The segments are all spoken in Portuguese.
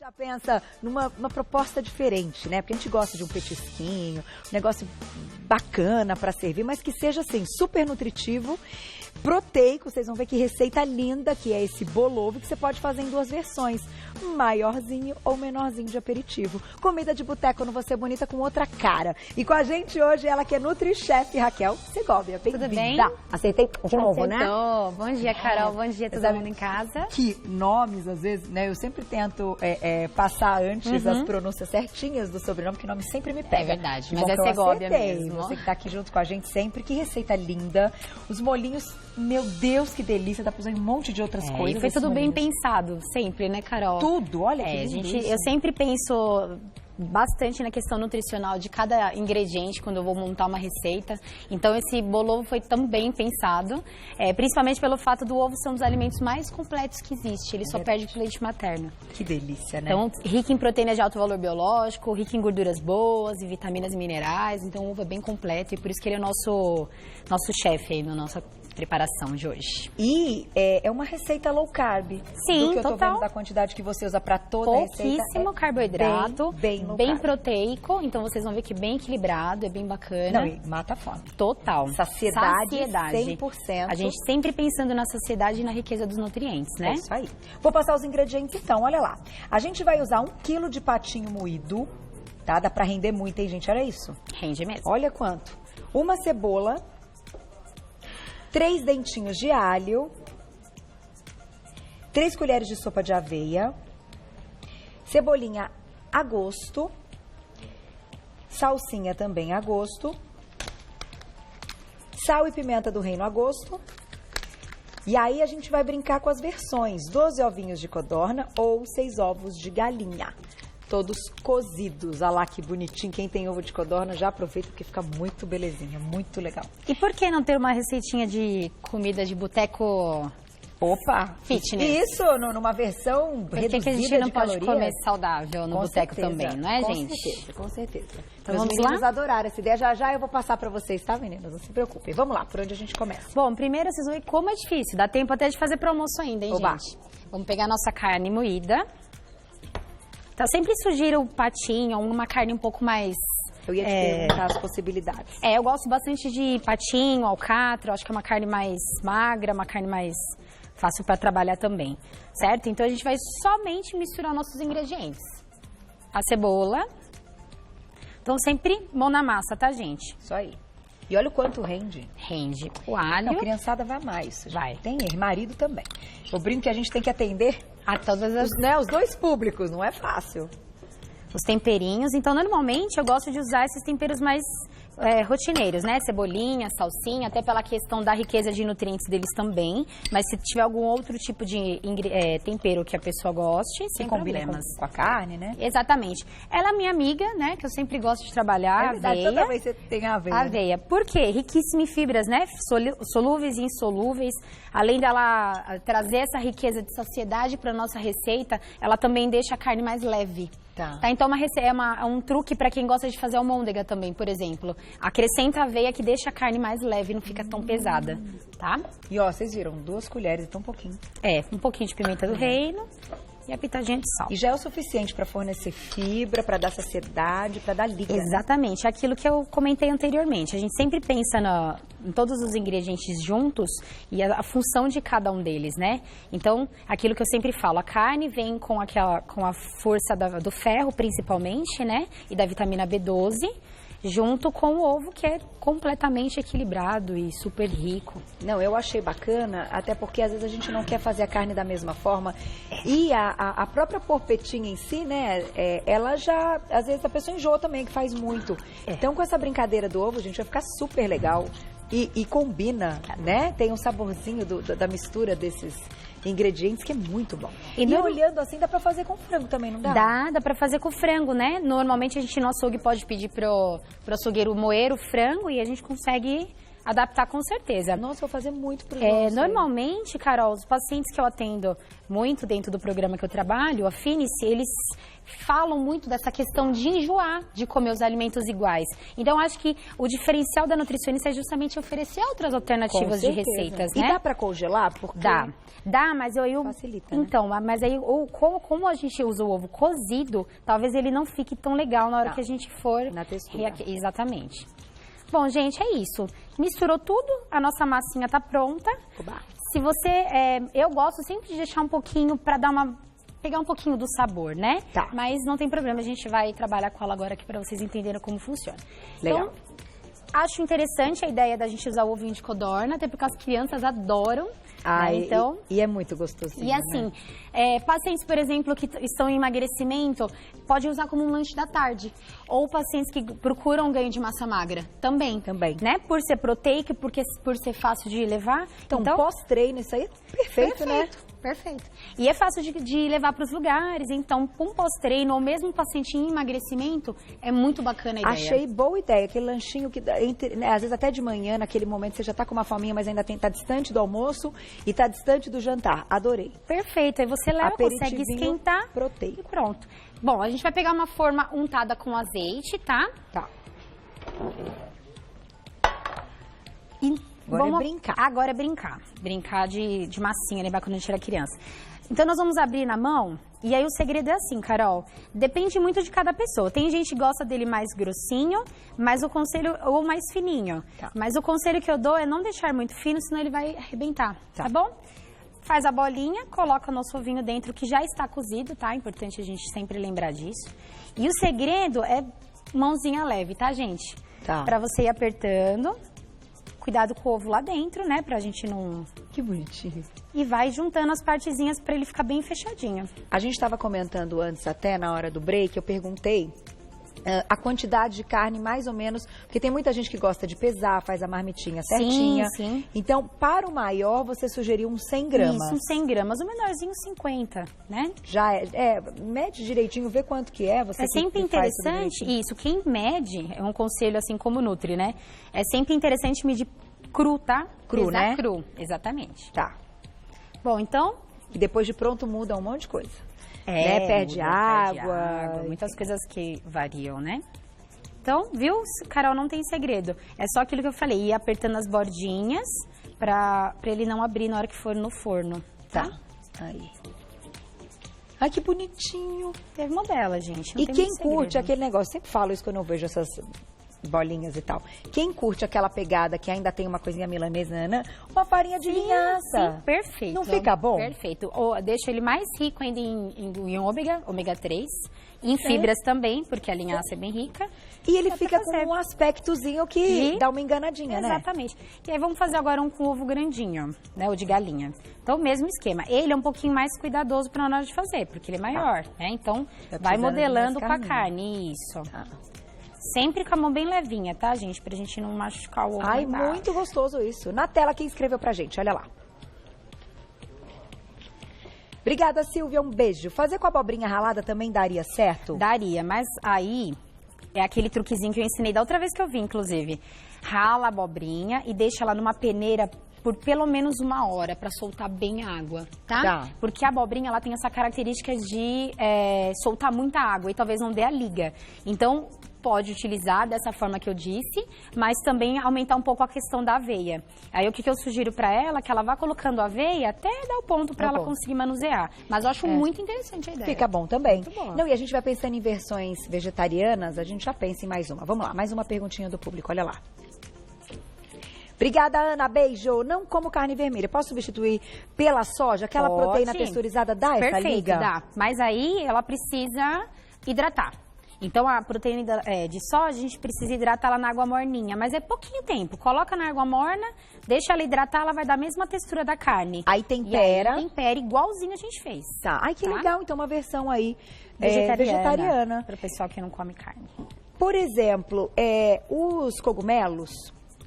Já pensa numa proposta diferente, né? Porque a gente gosta de um petisquinho, um negócio bacana para servir, mas que seja assim, super nutritivo, proteico. Vocês vão ver que receita linda que é esse bolovo, que você pode fazer em duas versões, maiorzinho ou menorzinho de aperitivo. Comida de boteco no Você Bonita com outra cara. E com a gente hoje ela que é NutriChef, Raquel Segovia. Tudo bem? Acertei de novo, né? Bom dia, Carol. Bom dia, todo mundo em casa. Que nomes, às vezes, né? Eu sempre tento passar antes as pronúncias certinhas do sobrenome, que o nome sempre me pega. É verdade, mas é Segovia mesmo. Você que tá aqui junto com a gente sempre. Que receita linda. Os molhinhos, meu Deus, que delícia. Dá pra usar um monte de outras coisas. E foi tudo bem pensado, sempre, né, Carol? Tudo, olha que lindo. Eu sempre penso bastante na questão nutricional de cada ingrediente quando eu vou montar uma receita. Então esse bolovo foi tão bem pensado, principalmente pelo fato do ovo ser um dos alimentos mais completos que existe. Ele só perde pro leite materno. Que delícia, né? Então, rico em proteínas de alto valor biológico, rico em gorduras boas, e vitaminas e minerais. Então o ovo é bem completo e por isso que ele é o nosso chefe aí na nossa preparação de hoje. E é uma receita low carb. Sim, do que eu tô total. vendo da quantidade que você usa para toda a receita. Pouquíssimo carboidrato, bem carb. Proteico, então vocês vão ver que é bem equilibrado, é bem bacana. Não, e mata a fome. Total. Saciedade 100%. A gente sempre pensando na saciedade e na riqueza dos nutrientes, né? É isso aí. Vou passar os ingredientes então, olha lá. A gente vai usar 1 quilo de patinho moído, tá? Dá pra render muito, hein, gente? Olha isso. Rende mesmo. Olha quanto. Uma cebola, 3 dentinhos de alho, 3 colheres de sopa de aveia, cebolinha a gosto, salsinha também a gosto, sal e pimenta do reino a gosto. E aí a gente vai brincar com as versões, 12 ovinhos de codorna ou 6 ovos de galinha. Todos cozidos. Olha lá que bonitinho. Quem tem ovo de codorna já aproveita porque fica muito belezinha, muito legal. E por que não ter uma receitinha de comida de boteco? Opa! Fitness. Isso, numa versão reduzida de calorias. Por que a gente não pode comer saudável no boteco também, não é, gente? Com certeza. Então Meus vamos meninos lá? adoraram essa ideia. Já eu vou passar pra vocês, tá, meninas? Não se preocupem. Vamos lá, por onde a gente começa? Bom, primeiro vocês vão ver como é difícil. Dá tempo até de fazer pro almoço ainda, hein, Oba. gente? Vamos pegar a nossa carne moída. Então, sempre sugiro o patinho, uma carne um pouco mais... Eu ia te perguntar as possibilidades. Eu gosto bastante de patinho, alcatra. Eu acho que é uma carne mais magra, uma carne mais fácil para trabalhar também, certo? Então, a gente vai somente misturar nossos ingredientes. A cebola. Então, sempre mão na massa, tá, gente? Isso aí. E olha o quanto rende. Rende o alho. Não, criançada vai mais. Vai. Tem marido também. Eu brinco que a gente tem que atender A todas as... os dois públicos, não é fácil. Os temperinhos. Então, normalmente, eu gosto de usar esses temperos mais rotineiros, né? Cebolinha, salsinha, até pela questão da riqueza de nutrientes deles também. Mas se tiver algum outro tipo de tempero que a pessoa goste, sem problemas. Com a carne, né? Exatamente. Ela é minha amiga, né? Que eu sempre gosto de trabalhar, verdade, aveia. toda vez você tem aveia. Aveia. Por quê? Riquíssima em fibras, né? Solúveis e insolúveis. Além dela trazer essa riqueza de saciedade para nossa receita, ela também deixa a carne mais leve. Tá? Então, é um truque para quem gosta de fazer almôndega também, por exemplo. Acrescenta aveia que deixa a carne mais leve, não fica tão pesada, tá? E ó, vocês viram, 2 colheres, então um pouquinho. Um pouquinho de pimenta do reino e a pitadinha de sal. E já é o suficiente para fornecer fibra, para dar saciedade, para dar liga. Exatamente, aquilo que eu comentei anteriormente. A gente sempre pensa em todos os ingredientes juntos e a função de cada um deles, né? Então, aquilo que eu sempre falo, a carne vem com a força do ferro, principalmente, né? E da vitamina B12, junto com o ovo, que é completamente equilibrado e super rico. Não, eu achei bacana, até porque às vezes a gente não quer fazer a carne da mesma forma. E a própria porpetinha em si, né, ela já, às vezes a pessoa enjoa também, que faz muito. Então, com essa brincadeira do ovo, gente, vai ficar super legal. E combina, né? Tem um saborzinho da mistura desses ingredientes que é muito bom. E olhando assim, dá pra fazer com frango também, não dá? Dá pra fazer com frango, né? Normalmente a gente no açougue pode pedir pro açougueiro moer o frango e a gente consegue adaptar com certeza. Nossa, vou fazer muito pro nossos. Normalmente, Carol, os pacientes que eu atendo muito dentro do programa que eu trabalho, a Finice, eles falam muito dessa questão de enjoar de comer os alimentos iguais. Então, acho que o diferencial da nutricionista é justamente oferecer outras alternativas de receitas, né? E dá pra congelar? Porque... Dá, mas eu... Facilita, né? Então, mas aí, como a gente usa o ovo cozido, talvez ele não fique tão legal na hora que a gente for... Na textura. Exatamente. Bom, gente, é isso. Misturou tudo, a nossa massinha tá pronta. Oba. Se você... eu gosto sempre de deixar um pouquinho pra pegar um pouquinho do sabor, né? Tá. Mas não tem problema, a gente vai trabalhar com ela agora aqui pra vocês entenderem como funciona. Legal. Então, acho interessante a ideia da gente usar o ovinho de codorna, até porque as crianças adoram. Né? Então, e é muito gostosinho. E assim, pacientes, por exemplo, que estão em emagrecimento, pode usar como um lanche da tarde. Ou pacientes que procuram ganho de massa magra, também. Né? Por ser proteico, por ser fácil de levar. Então pós-treino, isso aí é perfeito, né? Perfeito. E é fácil de levar para os lugares, então, com um pós-treino ou mesmo um paciente em emagrecimento, é muito bacana a ideia. Achei boa ideia, aquele lanchinho que, né, às vezes até de manhã, naquele momento, você já tá com uma fominha, mas ainda tá distante do almoço e tá distante do jantar. Adorei. Perfeito, aí você leva, consegue esquentar proteico. E pronto. Bom, a gente vai pegar uma forma untada com azeite, tá? Tá. E agora é brincar. Agora é brincar. Brincar de massinha, lembrar quando a gente era criança. Então, nós vamos abrir na mão. E aí, o segredo é assim, Carol. Depende muito de cada pessoa. Tem gente que gosta dele mais grossinho, mas o conselho... Ou mais fininho. Tá. Mas o conselho que eu dou é não deixar muito fino, senão ele vai arrebentar. Tá bom? Faz a bolinha, coloca o nosso ovinho dentro, que já está cozido, tá? É importante a gente sempre lembrar disso. E o segredo é mãozinha leve, tá, gente? Tá. Pra você ir apertando... Cuidado com o ovo lá dentro, né? Pra gente não... Que bonitinho. E vai juntando as partezinhas pra ele ficar bem fechadinho. A gente estava comentando antes, até na hora do break, eu perguntei a quantidade de carne, mais ou menos, porque tem muita gente que gosta de pesar, faz a marmitinha certinha. Sim. Então, para o maior, você sugeriu uns 100 gramas. Isso, uns 100 gramas. O menorzinho, 50, né? Já mede direitinho, vê quanto que é. Você sempre interessante, isso, quem mede, é um conselho assim como Nutri, né? É sempre interessante medir cru, tá? Cru, pesar né? Cru, exatamente. Tá. Bom, então... E depois de pronto muda um monte de coisa. Perde água. Muitas coisas que variam, né? Então, viu, Carol, não tem segredo. É só aquilo que eu falei, ir apertando as bordinhas pra ele não abrir na hora que for no forno, tá? Aí. Ai, que bonitinho. Teve uma bela, gente. Não E tem quem muito curte segredo. aquele negócio, sempre falo isso quando eu vejo essas bolinhas e tal. Quem curte aquela pegada que ainda tem uma coisinha milanesa, uma farinha de linhaça. Sim, perfeito. Não fica bom? Perfeito. Deixa ele mais rico ainda em ômega 3. Em fibras também, porque a linhaça é bem rica. E ele fica com um aspectozinho que dá uma enganadinha, né? Exatamente. E aí vamos fazer agora um com ovo grandinho, né? O de galinha. Então, o mesmo esquema. Ele é um pouquinho mais cuidadoso para na hora de fazer, porque ele é maior, né? Então, vai modelando com a carne. Isso. Sempre com a mão bem levinha, tá, gente? Pra gente não machucar o ovo. Ai, muito gostoso isso. Na tela, quem escreveu pra gente? Olha lá. Obrigada, Silvia. Um beijo. Fazer com a abobrinha ralada também daria certo? Daria, mas aí é aquele truquezinho que eu ensinei da outra vez que eu vi, inclusive. Rala a abobrinha e deixa ela numa peneira por pelo menos 1 hora para soltar bem a água, tá? Porque a abobrinha, ela tem essa característica de soltar muita água e talvez não dê a liga. Então, pode utilizar dessa forma que eu disse, mas também aumentar um pouco a questão da aveia. Aí, o que eu sugiro para ela? Que ela vá colocando a aveia até dar o ponto para ela conseguir manusear. Mas eu acho muito interessante a ideia. Fica bom também. Muito bom. Não, e a gente vai pensando em versões vegetarianas, a gente já pensa em mais uma. Vamos lá, mais uma perguntinha do público, olha lá. Obrigada, Ana. Beijo. Não como carne vermelha. Posso substituir pela soja? Aquela proteína texturizada dá essa liga? Perfeito, dá. Mas aí ela precisa hidratar. Então, a proteína de soja, a gente precisa hidratar ela na água morninha. Mas é pouquinho tempo. Coloca na água morna, deixa ela hidratar, ela vai dar a mesma textura da carne. Aí tempera. E aí tempera igualzinho a gente fez. Tá. Ai, que legal. Então, uma versão aí vegetariana. Para o pessoal que não come carne. Por exemplo, os cogumelos...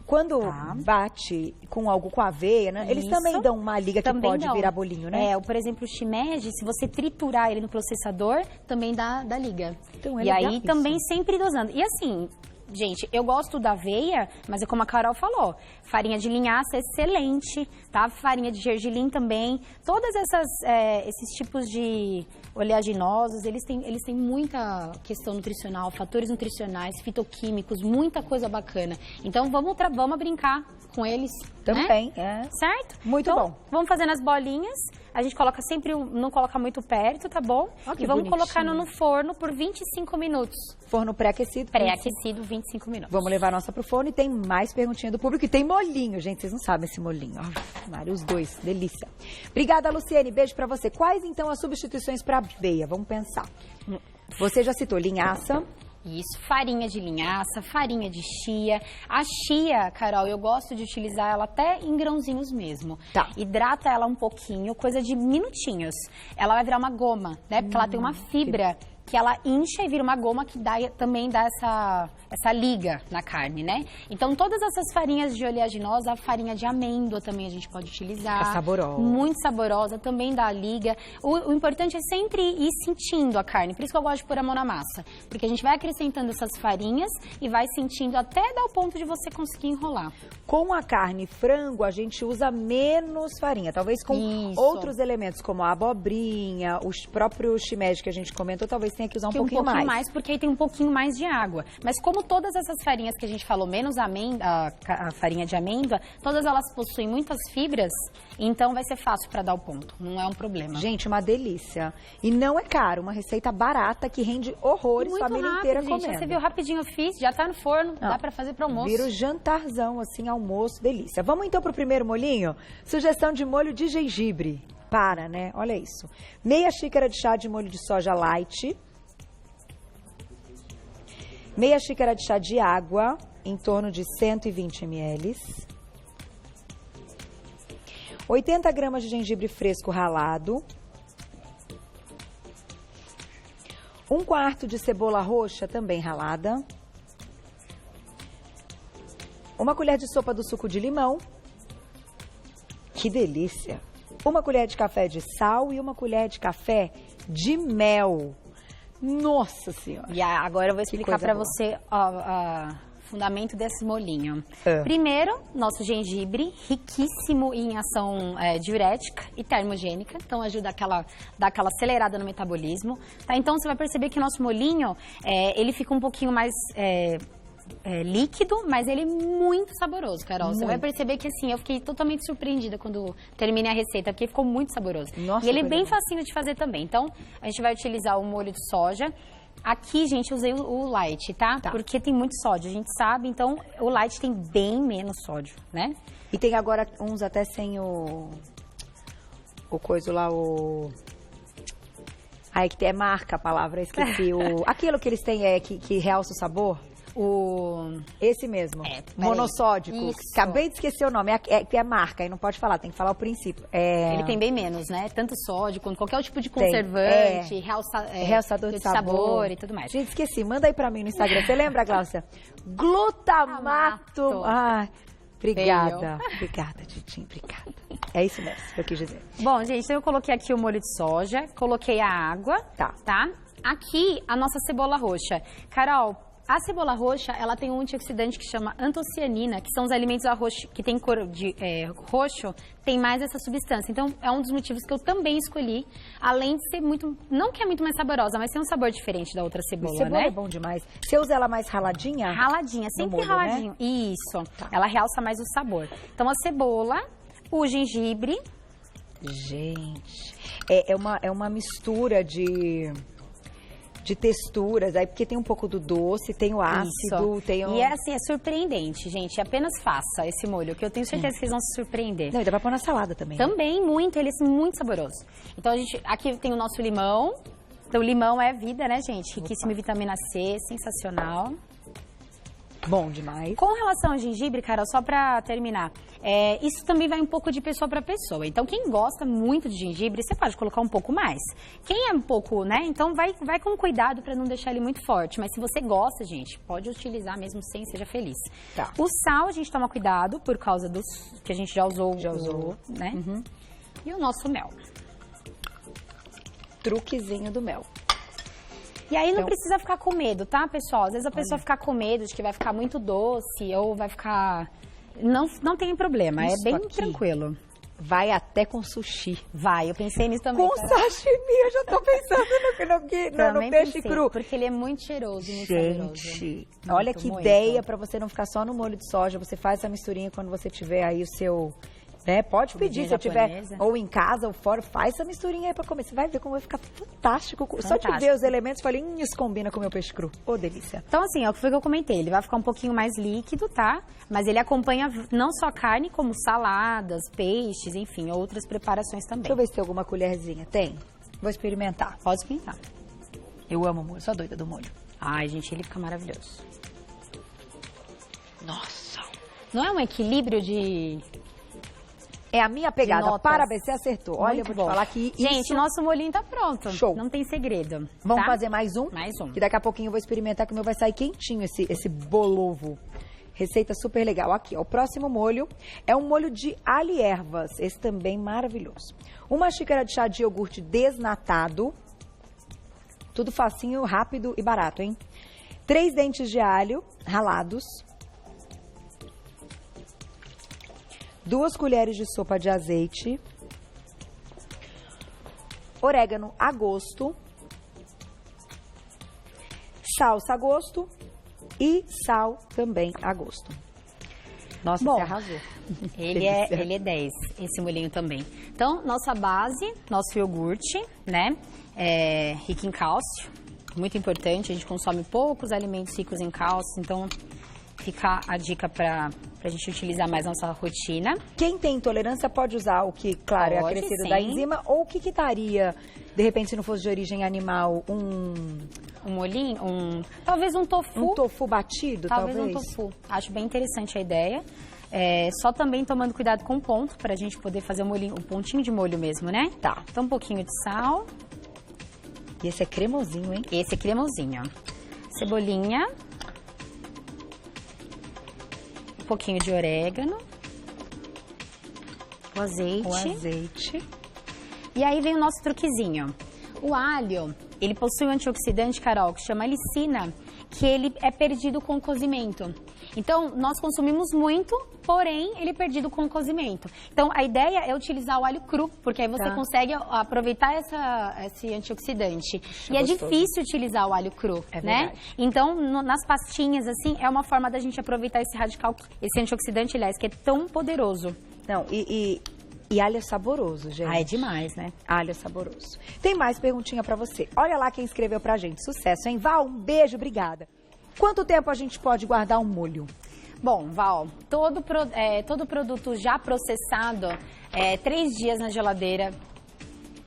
Quando bate com algo com aveia, né? Eles também dão uma liga que pode virar bolinho, né? Por exemplo, o shimeji, se você triturar ele no processador, também dá liga. Então, e aí também sempre dosando. E assim, gente, eu gosto da aveia, mas é como a Carol falou, farinha de linhaça é excelente, tá? Farinha de gergelim também. Todas esses tipos de oleaginosos, eles têm muita questão nutricional, fatores nutricionais, fitoquímicos, muita coisa bacana. Então, vamos brincar com eles. Também, né? Certo? Muito então, bom. Vamos fazendo as bolinhas. A gente coloca sempre, não coloca muito perto, tá bom? Oh, e vamos colocar no forno por 25 minutos. Forno pré-aquecido? Pré-aquecido, 25 minutos. Vamos levar a nossa pro forno e tem mais perguntinha do público. E tem molinho, gente. Vocês não sabem esse molinho. Oh, Mário, os dois. Delícia. Obrigada, Luciene. Beijo pra você. Quais, então, as substituições pra aveia? Vamos pensar. Você já citou linhaça. Isso, farinha de linhaça, farinha de chia. A chia, Carol, eu gosto de utilizar ela até em grãozinhos mesmo. Tá. Hidrata ela um pouquinho, coisa de minutinhos. Ela vai virar uma goma, né? Porque ela tem uma fibra que ela incha e vira uma goma que também dá essa liga na carne, né? Então, todas essas farinhas de oleaginosa, a farinha de amêndoa também a gente pode utilizar. Fica saborosa. Muito saborosa, também dá liga. O importante é sempre ir sentindo a carne, por isso que eu gosto de pôr a mão na massa. Porque a gente vai acrescentando essas farinhas e vai sentindo até dar o ponto de você conseguir enrolar. Com a carne frango, a gente usa menos farinha. Talvez com outros elementos, como a abobrinha, os próprios shimeji que a gente comentou, talvez tenha que usar um pouquinho mais. Porque aí tem um pouquinho mais de água. Mas como todas essas farinhas que a gente falou, menos a farinha de amêndoa, todas elas possuem muitas fibras, então vai ser fácil para dar o ponto. Não é um problema. Gente, uma delícia. E não é caro, uma receita barata que rende horrores, família inteira comendo. Você viu rapidinho, eu fiz, já tá no forno, dá para fazer para almoço. Vira o jantarzão, assim, almoço, delícia. Vamos então pro primeiro molhinho? Sugestão de molho de gengibre. Para, né? Olha isso. Meia xícara de chá de molho de soja light. Meia xícara de chá de água, em torno de 120 ml. 80 gramas de gengibre fresco ralado. 1/4 de cebola roxa, também ralada. 1 colher de sopa do suco de limão. Que delícia! 1 colher de café de sal e 1 colher de café de mel. Nossa Senhora! E agora eu vou explicar para você o fundamento desse molhinho. É. Primeiro, nosso gengibre, riquíssimo em ação diurética e termogênica. Então, ajuda a dar aquela acelerada no metabolismo. Tá? Então, você vai perceber que o nosso molhinho, ele fica um pouquinho mais... líquido, mas ele é muito saboroso, Carol. Muito. Você vai perceber que, assim, eu fiquei totalmente surpreendida quando terminei a receita, porque ficou muito saboroso. Nossa, e ele é bem facinho de fazer também. Então, a gente vai utilizar o molho de soja. Aqui, gente, eu usei o light, tá? Porque tem muito sódio, a gente sabe. Então, o light tem bem menos sódio, né? E tem agora uns até sem o coisa lá, Ai, que é marca a palavra, esqueci. Aquilo que eles têm que realça o sabor. Esse mesmo, monossódico. Isso. Acabei de esquecer o nome, é marca, aí não pode falar, tem que falar o princípio. Ele tem bem menos, né? Tanto sódio quanto qualquer tipo de conservante, realçador de sabor e tudo mais. Gente, esqueci, manda aí pra mim no Instagram. Você lembra, Glaucia? Glutamato. Ah, obrigada. Obrigada, Titinho, obrigada. É isso mesmo que eu quis dizer. Bom, gente, então eu coloquei aqui o molho de soja, coloquei a água, tá? Aqui, a nossa cebola roxa. Carol, a cebola roxa, ela tem um antioxidante que chama antocianina, que são os alimentos que tem cor de roxo, tem mais essa substância. Então, é um dos motivos que eu também escolhi, além de ser muito, não que é muito mais saborosa, mas tem um sabor diferente da outra cebola, cebola né? É bom demais. Você usa ela mais raladinha? Raladinha, sempre molho, raladinho. Né? Isso, ela realça mais o sabor. Então, a cebola, o gengibre. Gente, é uma mistura de texturas, aí porque tem um pouco do doce, tem o ácido, tem o... E é assim, é surpreendente, gente. Apenas faça esse molho, que eu tenho certeza que vocês vão se surpreender. Não, e dá pra pôr na salada também. Também, muito, ele é muito saboroso. Então, aqui tem o nosso limão. Então, o limão é vida, né, gente? Riquíssimo em vitamina C, sensacional. Bom demais. Com relação ao gengibre, Carol, só pra terminar, isso também vai um pouco de pessoa pra pessoa. Então, quem gosta muito de gengibre, você pode colocar um pouco mais. Quem é um pouco, né, então vai com cuidado pra não deixar ele muito forte. Mas se você gosta, gente, pode utilizar mesmo sem, seja feliz. Tá. O sal, a gente toma cuidado por causa dos que a gente já usou, né? Uhum. E o nosso mel. Truquezinho do mel. E aí não Então- precisa ficar com medo, tá, pessoal? Às vezes a pessoa fica com medo de que vai ficar muito doce ou vai ficar... Não tem problema, Isso é bem aqui. tranquilo. Vai até com sushi. Vai, eu pensei nisso também. Com tá? sashimi, eu já tô pensando no Também peixe pensei, cru. porque ele é muito cheiroso, muito saboroso. Gente, Muito, olha que muito. ideia para você não ficar só no molho de soja. Você faz essa misturinha quando você tiver aí o seu... Né? Pode pedir, se eu tiver japonesa. ou em casa ou fora, faz essa misturinha aí pra comer. Você vai ver como vai ficar fantástico. Só de Fantástico. ver os elementos, falei, isso combina com o meu peixe cru. Ô, delícia. Então, assim, é o que foi que eu comentei. Ele vai ficar um pouquinho mais líquido, tá? Mas ele acompanha não só carne, como saladas, peixes, enfim, outras preparações também. Deixa eu ver se tem alguma colherzinha. Tem? Vou experimentar. Pode pintar. Eu amo molho, sou doida do molho. Ai, gente, ele fica maravilhoso. Nossa. Não é um equilíbrio de... É a minha pegada. notas. Parabéns, você acertou. Olha, eu Muito vou te bom. falar que Gente, isso... nosso molhinho tá pronto. Show. Não tem segredo. Vamos tá? fazer mais um? Mais um. Que daqui a pouquinho eu vou experimentar, que o meu vai sair quentinho, esse bolovo. Receita super legal. Aqui, ó, o próximo molho é um molho de alho e ervas. Esse também maravilhoso. Uma xícara de chá de iogurte desnatado. Tudo facinho, rápido e barato, hein? 3 dentes de alho ralados. 2 colheres de sopa de azeite. Orégano a gosto. Salsa a gosto. E sal também a gosto. Nossa, Bom, você arrasou. Ele é 10, esse molhinho também. Então, nossa base, nosso iogurte, né? É rico em cálcio, muito importante. A gente consome poucos alimentos ricos em cálcio, então fica a dica pra gente utilizar mais nossa rotina. Quem tem intolerância pode usar o que, claro, é Pode, acrescido sim. da enzima, ou o que estaria, de repente, se não fosse de origem animal, Um molhinho, talvez um tofu. um tofu batido, Talvez talvez? um tofu. Acho bem interessante a ideia. Só também tomando cuidado com o ponto, pra gente poder fazer o pontinho de molho mesmo, né? Tá. Então, um pouquinho de sal. E esse é cremosinho, hein? Esse é cremosinho. Cebolinha. Um pouquinho de orégano. O azeite. O azeite. E aí vem o nosso truquezinho. O alho, ele possui um antioxidante, Carol, que chama alicina, que ele é perdido com o cozimento. Então, nós consumimos muito, porém, ele é perdido com o cozimento. Então, a ideia é utilizar o alho cru, porque aí você Tá. consegue aproveitar esse antioxidante. E é gostoso. difícil utilizar o alho cru, É né? verdade. Então, nas pastinhas, assim, é uma forma da gente aproveitar esse radical, esse antioxidante, aliás, que é tão poderoso. Não, e alho é saboroso, gente. Ah, é demais, né? Alho é saboroso. Tem mais perguntinha pra você. Olha lá quem escreveu pra gente. Sucesso, hein? Val, um beijo, obrigada. Quanto tempo a gente pode guardar um molho? Bom, Val, todo produto já processado, 3 dias na geladeira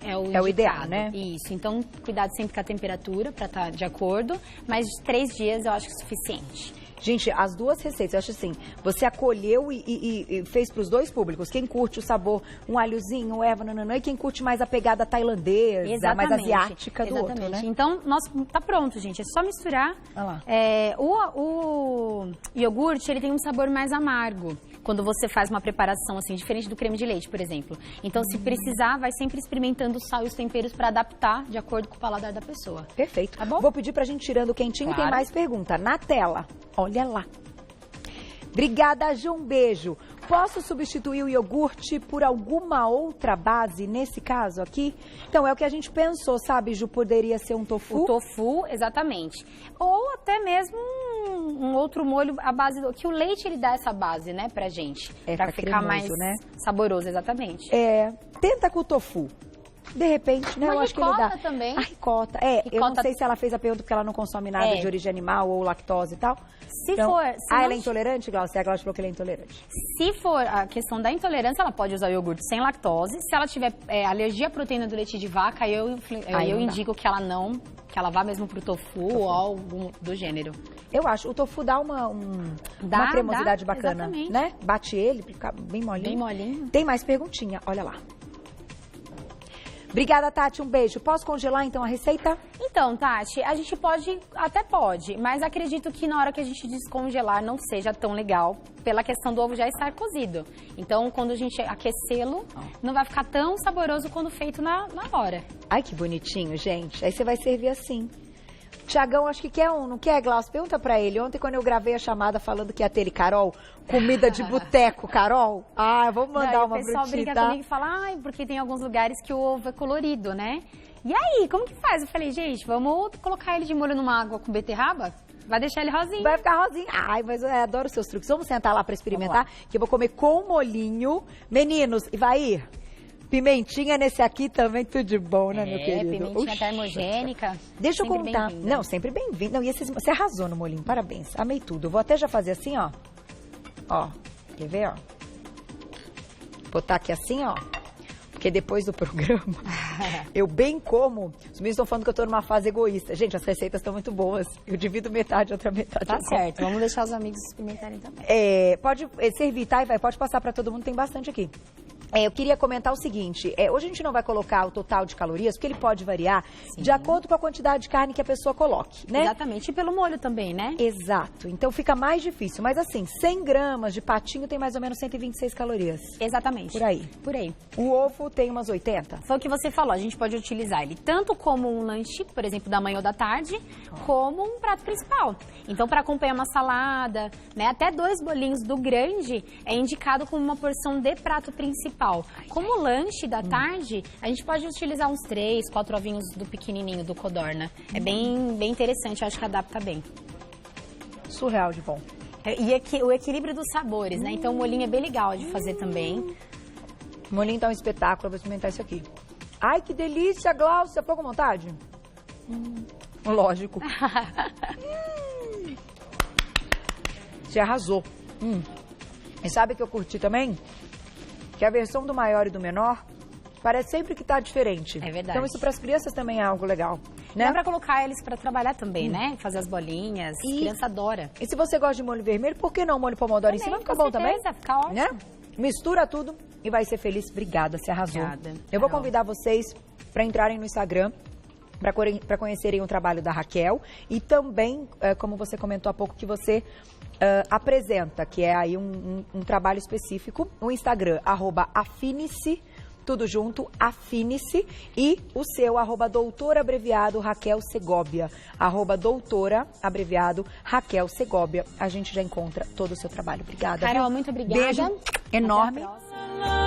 é o ideal, indicado. né? Isso, então cuidado sempre com a temperatura para estar de acordo, mas 3 dias eu acho que é suficiente. Gente, as duas receitas, eu acho assim, você acolheu e fez para os dois públicos. Quem curte o sabor, um alhozinho, erva, nananã, e quem curte mais a pegada tailandesa, mais asiática do outro, né? Então, tá pronto, gente. É só misturar. Olha lá. O iogurte, ele tem um sabor mais amargo. Quando você faz uma preparação assim, diferente do creme de leite, por exemplo. Então, se precisar, vai sempre experimentando o sal e os temperos para adaptar de acordo com o paladar da pessoa. Perfeito. Tá bom? Vou pedir pra gente tirando o quentinho e tem Claro. mais pergunta. Na tela, olha lá. Obrigada, Ju, um beijo. Posso substituir o iogurte por alguma outra base nesse caso aqui? Então, é o que a gente pensou, sabe, Ju? Poderia ser um tofu? O tofu, exatamente. Ou até mesmo um outro molho à base do... Que o leite, ele dá essa base, né, pra gente. É, pra fica ficar cremoso, mais né? saboroso, exatamente. Tenta com o tofu. De repente, né? Uma eu acho que ele dá. ricota também. A ricota. Eu não Ricota- sei se ela fez a pergunta porque ela não consome nada de origem animal ou lactose e tal. Se for... se não- ela é intolerante, Glaucia? A Glaucia falou que ela é intolerante. Se for a questão da intolerância, ela pode usar o iogurte sem lactose. Se ela tiver alergia à proteína do leite de vaca, aí eu não dá. indico que ela vá mesmo pro tofu ou algo do gênero. Eu acho. O tofu dá uma Dá, cremosidade dá, bacana, exatamente. né? Bate ele pra ficar bem molinho. Bem molinho. Tem mais perguntinha, olha lá. Obrigada, Tati, um beijo. Posso congelar, então, a receita? Então, Tati, a gente até pode, mas acredito que na hora que a gente descongelar não seja tão legal, pela questão do ovo já estar cozido. Então, quando a gente aquecê-lo, não vai ficar tão saboroso quando feito na hora. Ai, que bonitinho, gente. Aí você vai servir assim. Tiagão, acho que quer um, não quer, Glaucio? Pergunta pra ele. Ontem, quando eu gravei a chamada falando que ia ter ele, Carol, comida de boteco, Carol. Ah, vamos mandar uma brutinha, tá? O pessoal brinca comigo e fala, ai, porque tem alguns lugares que o ovo é colorido, né? E aí, como que faz? Eu falei, gente, vamos colocar ele de molho numa água com beterraba? Vai deixar ele rosinho. Vai ficar rosinho. Ai, mas eu adoro os seus truques. Vamos sentar lá pra experimentar, que eu vou comer com molhinho. Meninos, e vai ir? Pimentinha nesse aqui também, tudo de bom, né, meu querido? Pimentinha termogênica. Deixa eu contar. Não, sempre bem-vindo. Não, e você arrasou no molinho, parabéns. Amei tudo. Eu vou até já fazer assim, ó. Ó, quer ver, ó? Botar aqui assim, ó. Porque depois do programa, eu bem como. Os meninos estão falando que eu tô numa fase egoísta. Gente, as receitas estão muito boas. Eu divido metade, outra metade. Tá certo, vamos deixar os amigos experimentarem também. Pode servir, tá? E pode passar pra todo mundo, tem bastante aqui. Eu queria comentar o seguinte, hoje a gente não vai colocar o total de calorias, porque ele pode variar de acordo com a quantidade de carne que a pessoa coloque, né? Exatamente, e pelo molho também, né? Exato, então fica mais difícil, mas assim, 100 gramas de patinho tem mais ou menos 126 calorias. Exatamente. Por aí. Por aí. O ovo tem umas 80? Foi o que você falou, a gente pode utilizar ele tanto como um lanche, por exemplo, da manhã ou da tarde, como um prato principal. Então, para acompanhar uma salada, né, até 2 bolinhos do grande é indicado como uma porção de prato principal. Como lanche da tarde, a gente pode utilizar uns 3, 4 ovinhos do pequenininho, do codorna. É bem interessante, eu acho que adapta bem. Surreal de bom. E o equilíbrio dos sabores, né? Então o molinho é bem legal de fazer também. O molinho tá um espetáculo, eu vou experimentar isso aqui. Ai, que delícia, Glaucia. Você ficou com vontade? Lógico. Você arrasou. E sabe o que eu curti também? Que a versão do maior e do menor parece sempre que tá diferente. É verdade. Então isso para as crianças também é algo legal, né? Dá pra colocar eles pra trabalhar também, né? Fazer as bolinhas. A criança adora. E se você gosta de molho vermelho, por que não molho pomodoro em cima? Fica bom também? Fica ótimo. Né? Mistura tudo e vai ser feliz. Obrigada, você arrasou. Obrigada, eu vou convidar vocês para entrarem no Instagram, para conhecerem o trabalho da Raquel e também, como você comentou há pouco, que você apresenta, que é aí um trabalho específico, o Instagram, @afine-se, tudo junto, afine-se, e o seu, @doutora abreviado Raquel Segovia, @doutora abreviado Raquel Segovia. A gente já encontra todo o seu trabalho. Obrigada. Carol, muito obrigada. Beijo enorme. Até a próxima.